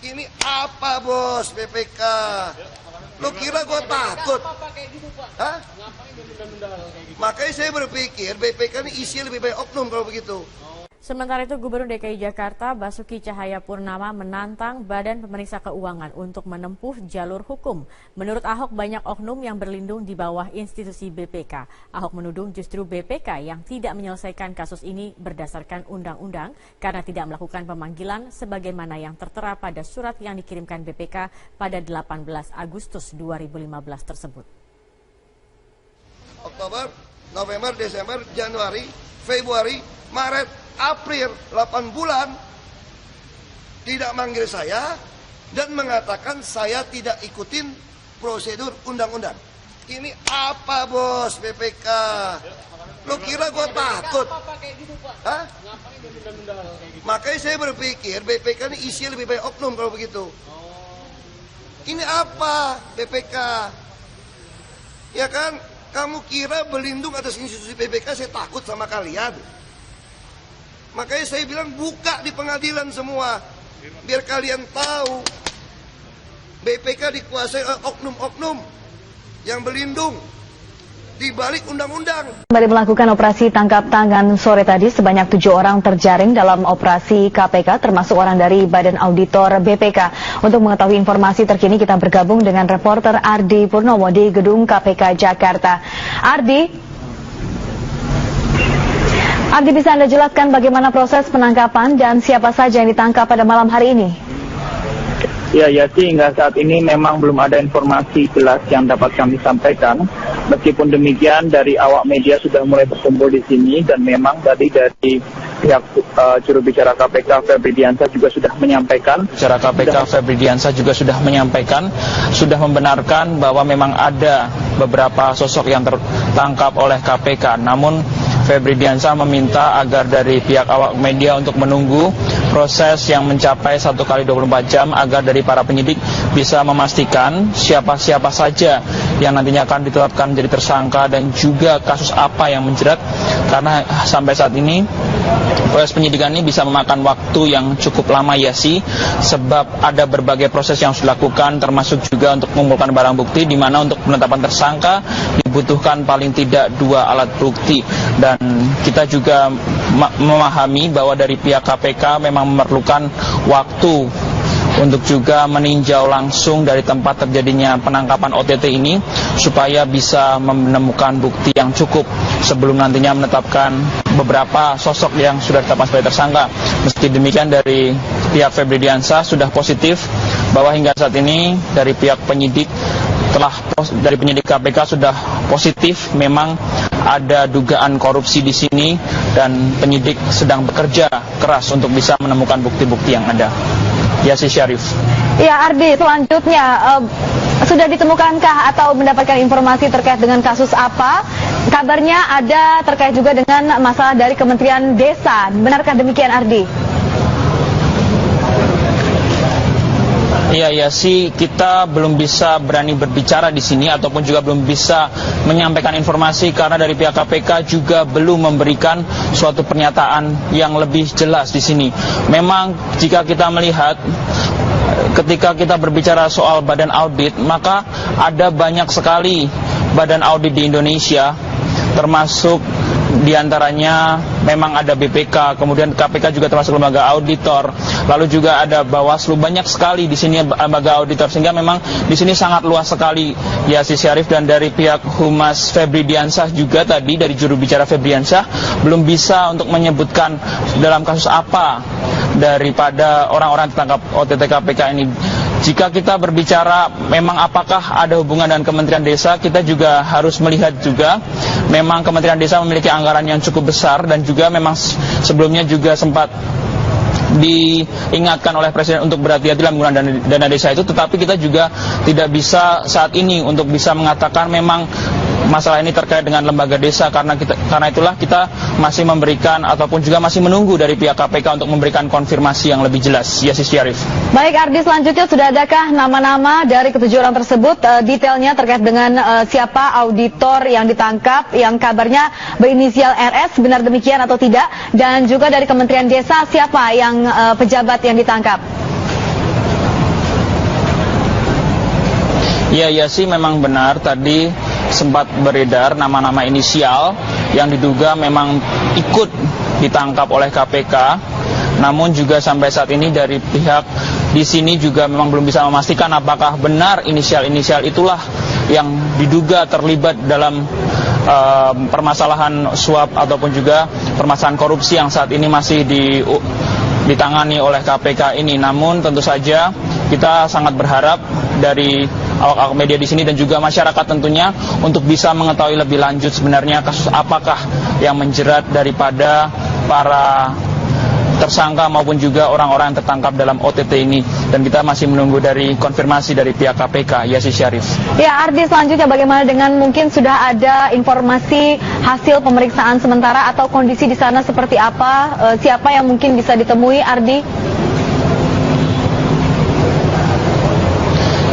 Ini apa bos BPK? Lu kira gue takut? Hah? Makanya saya berpikir BPK ini isi lebih baik oknum kalau begitu. Sementara itu, Gubernur DKI Jakarta Basuki Cahayapurnama menantang Badan Pemeriksa Keuangan untuk menempuh jalur hukum. Menurut Ahok, banyak oknum yang berlindung di bawah institusi BPK. Ahok menuding justru BPK yang tidak menyelesaikan kasus ini berdasarkan undang-undang karena tidak melakukan pemanggilan sebagaimana yang tertera pada surat yang dikirimkan BPK pada 18 Agustus 2015 tersebut. Oktober, November, Desember, Januari, Februari, Maret, April, 8 bulan tidak manggil saya dan mengatakan saya tidak ikutin prosedur undang-undang. Ini apa bos BPK? Lu kira gue takut? Hah? Makanya saya berpikir BPK ini isi lebih baik oknum kalau begitu. Ini apa BPK? Ya kan? Kamu kira berlindung atas institusi BPK saya takut sama kalian? Makanya saya bilang buka di pengadilan semua. Biar kalian tahu BPK dikuasai oknum-oknum yang berlindung di balik undang-undang. Kembali melakukan operasi tangkap tangan sore tadi, sebanyak 7 orang terjaring dalam operasi KPK, termasuk orang dari Badan Auditor BPK. Untuk mengetahui informasi terkini, kita bergabung dengan reporter Ardi Purnomo di Gedung KPK Jakarta. Ardi, bisa Anda jelaskan bagaimana proses penangkapan dan siapa saja yang ditangkap pada malam hari ini? Ya, Yati, hingga saat ini memang belum ada informasi jelas yang dapat kami sampaikan. Meskipun demikian, dari awak media sudah mulai berkumpul di sini dan memang tadi dari pihak juru bicara KPK Febri Diansah juga sudah menyampaikan. Sudah membenarkan bahwa memang ada beberapa sosok yang tertangkap oleh KPK. Namun Febri Diansah meminta agar dari pihak awak media untuk menunggu proses yang mencapai 1 kali 24 jam agar dari para penyidik bisa memastikan siapa-siapa saja yang nantinya akan ditetapkan menjadi tersangka dan juga kasus apa yang menjerat, karena sampai saat ini proses penyidikan ini bisa memakan waktu yang cukup lama, ya sih, sebab ada berbagai proses yang harus dilakukan, termasuk juga untuk mengumpulkan barang bukti, di mana untuk penetapan tersangka dibutuhkan paling tidak 2 alat bukti. Dan kita juga memahami bahwa dari pihak KPK memang memerlukan waktu untuk juga meninjau langsung dari tempat terjadinya penangkapan OTT ini supaya bisa menemukan bukti yang cukup sebelum nantinya menetapkan beberapa sosok yang sudah ditetapkan sebagai tersangka. Meski demikian, dari pihak Febri Diansah sudah positif bahwa hingga saat ini dari pihak penyidik dari penyidik KPK sudah positif memang ada dugaan korupsi di sini dan penyidik sedang bekerja keras untuk bisa menemukan bukti-bukti yang ada. Yasi Syarif. Ya, Ardi, selanjutnya sudah ditemukankah atau mendapatkan informasi terkait dengan kasus apa? Kabarnya ada terkait juga dengan masalah dari Kementerian Desa. Benarkah demikian, Ardi? Iya sih, kita belum bisa berani berbicara di sini ataupun juga belum bisa menyampaikan informasi karena dari pihak KPK juga belum memberikan suatu pernyataan yang lebih jelas di sini. Memang jika kita melihat ketika kita berbicara soal badan audit, maka ada banyak sekali badan audit di Indonesia, termasuk diantaranya memang ada BPK, kemudian KPK juga termasuk lembaga auditor, lalu juga ada Bawaslu, banyak sekali di sini lembaga auditor, sehingga memang di sini sangat luas sekali, ya si Syarif. Dan dari pihak Humas Febri Diansah juga tadi dari juru bicara Febri Diansah belum bisa untuk menyebutkan dalam kasus apa daripada orang-orang tertangkap OTT KPK ini. Jika kita berbicara memang apakah ada hubungan dengan Kementerian Desa, kita juga harus melihat juga memang Kementerian Desa memiliki anggaran yang cukup besar dan juga memang sebelumnya juga sempat diingatkan oleh Presiden untuk berhati-hati dalam menggunakan dana desa itu, tetapi kita juga tidak bisa saat ini untuk bisa mengatakan memang masalah ini terkait dengan lembaga desa, karena itulah kita masih memberikan ataupun juga masih menunggu dari pihak KPK untuk memberikan konfirmasi yang lebih jelas. Yasi Syarif. Baik, Ardi, selanjutnya sudah adakah nama-nama dari ketujuh orang tersebut, detailnya terkait dengan siapa auditor yang ditangkap yang kabarnya berinisial RS, benar demikian atau tidak, dan juga dari Kementerian Desa siapa yang pejabat yang ditangkap? Ya sih memang benar tadi sempat beredar nama-nama inisial yang diduga memang ikut ditangkap oleh KPK. Namun juga sampai saat ini dari pihak di sini juga memang belum bisa memastikan apakah benar inisial-inisial itulah yang diduga terlibat dalam permasalahan suap ataupun juga permasalahan korupsi yang saat ini masih ditangani oleh KPK ini. Namun tentu saja kita sangat berharap dari awak-awak media di sini dan juga masyarakat tentunya untuk bisa mengetahui lebih lanjut sebenarnya kasus apakah yang menjerat daripada para tersangka maupun juga orang-orang yang tertangkap dalam OTT ini, dan kita masih menunggu dari konfirmasi dari pihak KPK. Yasi Syarif. Ya, Ardi, selanjutnya bagaimana dengan mungkin sudah ada informasi hasil pemeriksaan sementara atau kondisi di sana seperti apa? Siapa yang mungkin bisa ditemui, Ardi?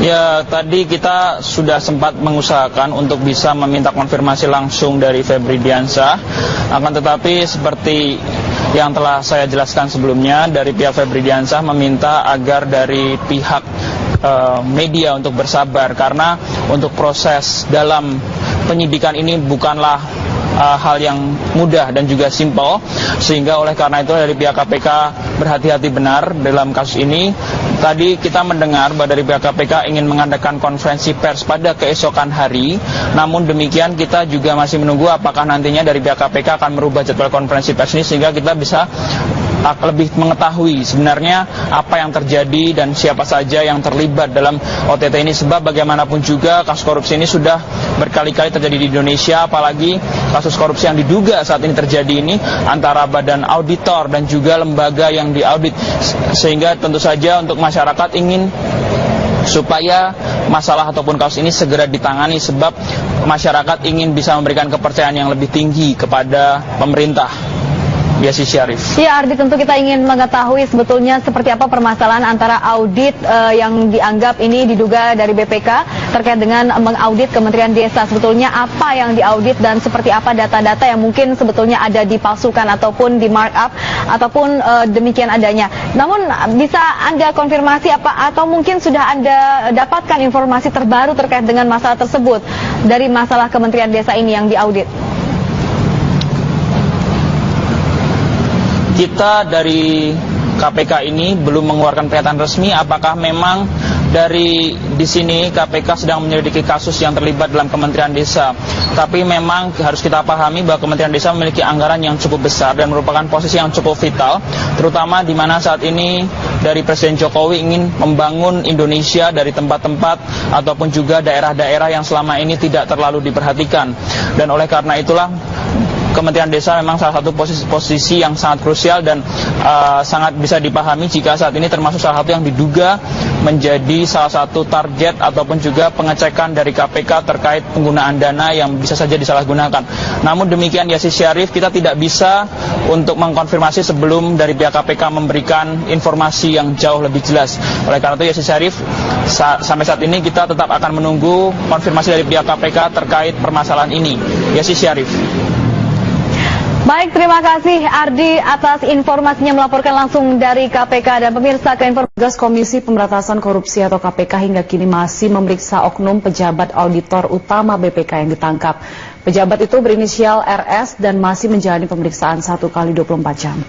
Ya, tadi kita sudah sempat mengusahakan untuk bisa meminta konfirmasi langsung dari Febri Diansyah. Akan tetapi seperti yang telah saya jelaskan sebelumnya, dari pihak Febri Diansyah meminta agar dari pihak media untuk bersabar, karena untuk proses dalam penyidikan ini bukanlah hal yang mudah dan juga simpel, sehingga oleh karena itu dari pihak KPK berhati-hati benar dalam kasus ini. Tadi kita mendengar bahwa dari pihak KPK ingin mengadakan konferensi pers pada keesokan hari. Namun demikian kita juga masih menunggu apakah nantinya dari pihak KPK akan merubah jadwal konferensi pers ini sehingga kita bisa lebih mengetahui sebenarnya apa yang terjadi dan siapa saja yang terlibat dalam OTT ini. Sebab bagaimanapun juga kasus korupsi ini sudah berkali-kali terjadi di Indonesia, apalagi kasus korupsi yang diduga saat ini terjadi ini antara badan auditor dan juga lembaga yang diaudit, sehingga tentu saja untuk masyarakat ingin supaya masalah ataupun kasus ini segera ditangani, sebab masyarakat ingin bisa memberikan kepercayaan yang lebih tinggi kepada pemerintah. Yasi Syarif. Ya, Ardi, tentu kita ingin mengetahui sebetulnya seperti apa permasalahan antara audit yang dianggap ini diduga dari BPK terkait dengan mengaudit Kementerian Desa. Sebetulnya apa yang diaudit dan seperti apa data-data yang mungkin sebetulnya ada dipalsukan ataupun di markup ataupun demikian adanya. Namun bisa Anda konfirmasi apa atau mungkin sudah Anda dapatkan informasi terbaru terkait dengan masalah tersebut dari masalah Kementerian Desa ini yang diaudit? Kita dari KPK ini belum mengeluarkan pernyataan resmi apakah memang dari di sini KPK sedang menyelidiki kasus yang terlibat dalam Kementerian Desa. Tapi memang harus kita pahami bahwa Kementerian Desa memiliki anggaran yang cukup besar dan merupakan posisi yang cukup vital, terutama di mana saat ini dari Presiden Jokowi ingin membangun Indonesia dari tempat-tempat ataupun juga daerah-daerah yang selama ini tidak terlalu diperhatikan. Dan oleh karena itulah Kementerian Desa memang salah satu posisi yang sangat krusial dan sangat bisa dipahami jika saat ini termasuk salah satu yang diduga menjadi salah satu target ataupun juga pengecekan dari KPK terkait penggunaan dana yang bisa saja disalahgunakan. Namun demikian, Yasi Syarif, kita tidak bisa untuk mengkonfirmasi sebelum dari pihak KPK memberikan informasi yang jauh lebih jelas. Oleh karena itu, Yasi Syarif, sampai saat ini kita tetap akan menunggu konfirmasi dari pihak KPK terkait permasalahan ini. Yasi Syarif. Baik, terima kasih Ardi atas informasinya melaporkan langsung dari KPK. Dan pemirsa, ke informasi Komisi Pemberantasan Korupsi atau KPK hingga kini masih memeriksa oknum pejabat auditor utama BPK yang ditangkap. Pejabat itu berinisial RS dan masih menjalani pemeriksaan 1 kali 24 jam.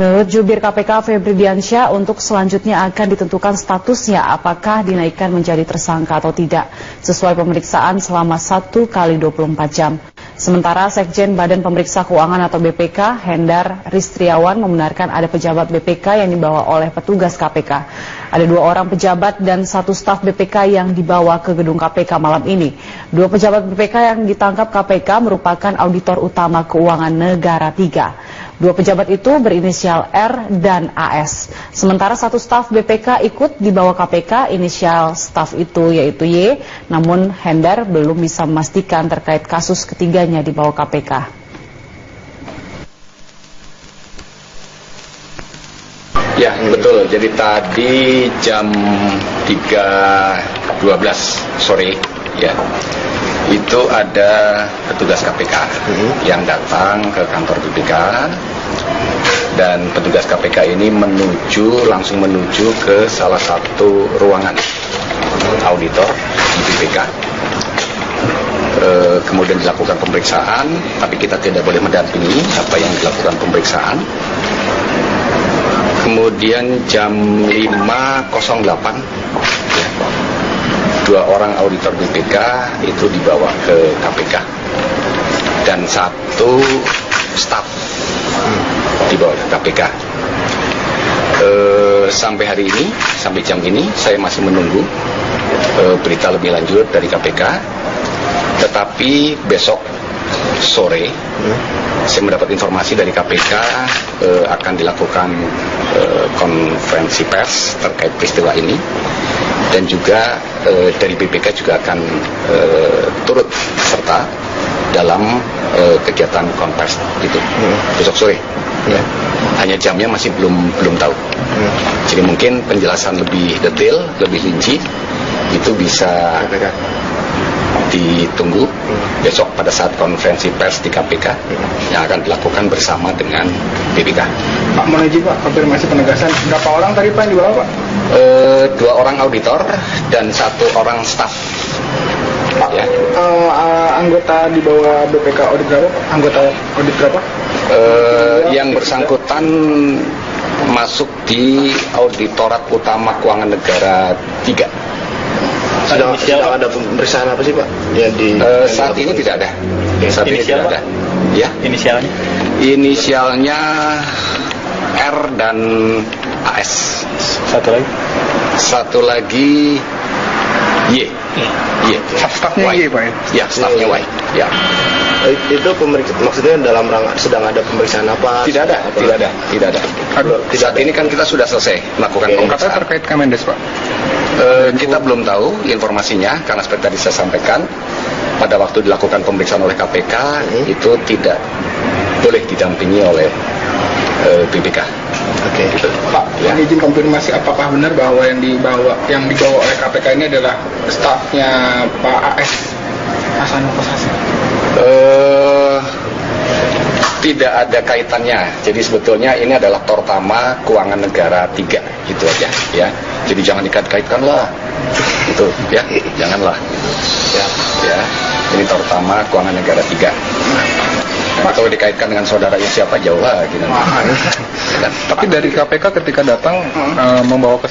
Menurut jubir KPK Febri Diansyah, untuk selanjutnya akan ditentukan statusnya apakah dinaikkan menjadi tersangka atau tidak, sesuai pemeriksaan selama 1 kali 24 jam. Sementara Sekjen Badan Pemeriksa Keuangan atau BPK, Hendar Ristriawan, membenarkan ada pejabat BPK yang dibawa oleh petugas KPK. Ada 2 orang pejabat dan 1 staf BPK yang dibawa ke gedung KPK malam ini. 2 pejabat BPK yang ditangkap KPK merupakan auditor utama keuangan negara 3. 2 pejabat itu berinisial R dan AS. Sementara 1 staf BPK ikut dibawa KPK, inisial staf itu yaitu Y. Namun Hendar belum bisa memastikan terkait kasus ketiganya dibawa KPK. Ya, betul. Jadi tadi jam 3.12 sore ya, itu ada petugas KPK yang datang ke kantor BPK, dan petugas KPK ini langsung menuju ke salah satu ruangan auditor di BPK. Kemudian dilakukan pemeriksaan, tapi kita tidak boleh mendampingi apa yang dilakukan pemeriksaan. Kemudian jam 5.08 dua orang auditor BPK itu dibawa ke KPK dan satu staf dibawa ke KPK. Sampai hari ini, sampai jam ini saya masih menunggu berita lebih lanjut dari KPK. Tetapi besok sore saya mendapat informasi dari KPK akan dilakukan konferensi pers terkait peristiwa ini, dan juga dari BPK juga akan turut serta dalam kegiatan konferensi itu besok sore. Ya. Hanya jamnya masih belum tahu. Jadi mungkin penjelasan lebih detail, lebih rinci itu bisa ditunggu besok pada saat konferensi pers di KPK yang akan dilakukan bersama dengan BPK. Pak, mau izin Pak, konfirmasi penegasan berapa orang tadi Pak yang dibawa Pak? 2 orang auditor dan 1 orang staf. Pak, ya. Anggota di bawah BPK audit berapa Pak? Anggota audit berapa? Yang bersangkutan masuk di Auditorat Utama Keuangan Negara 3. Sedang ada pemeriksaan apa sih Pak? Saat ini tidak ada. Saat ini tidak ada. Ya. Inisialnya? Inisialnya R dan AS. Satu lagi Y. Y. Stafnya Y Pak ya? Ya, stafnya Y. Ya. Itu maksudnya dalam rangka sedang ada pemeriksaan apa? Tidak ada. Saat ini kan kita sudah selesai melakukan pemeriksaan. Kata terkait Kemendes Pak? Kita belum tahu informasinya karena seperti tadi saya sampaikan pada waktu dilakukan pemeriksaan oleh KPK itu tidak boleh didampingi oleh BPK. Oke. Gitu. Pak, ya. Izin konfirmasi apakah benar bahwa yang dibawa oleh KPK ini adalah stafnya Pak AS Hasan Kosasi? Tidak ada kaitannya. Jadi sebetulnya ini adalah Tortama Keuangan Negara 3, itu aja ya. Jadi jangan dikait-kaitkan lah. Itu ya, janganlah. Ya. Ini Tortama Keuangan Negara 3. Nah, kalau dikaitkan dengan saudaranya siapa jauh lagi nanti. Tapi dari KPK ketika datang membawa ke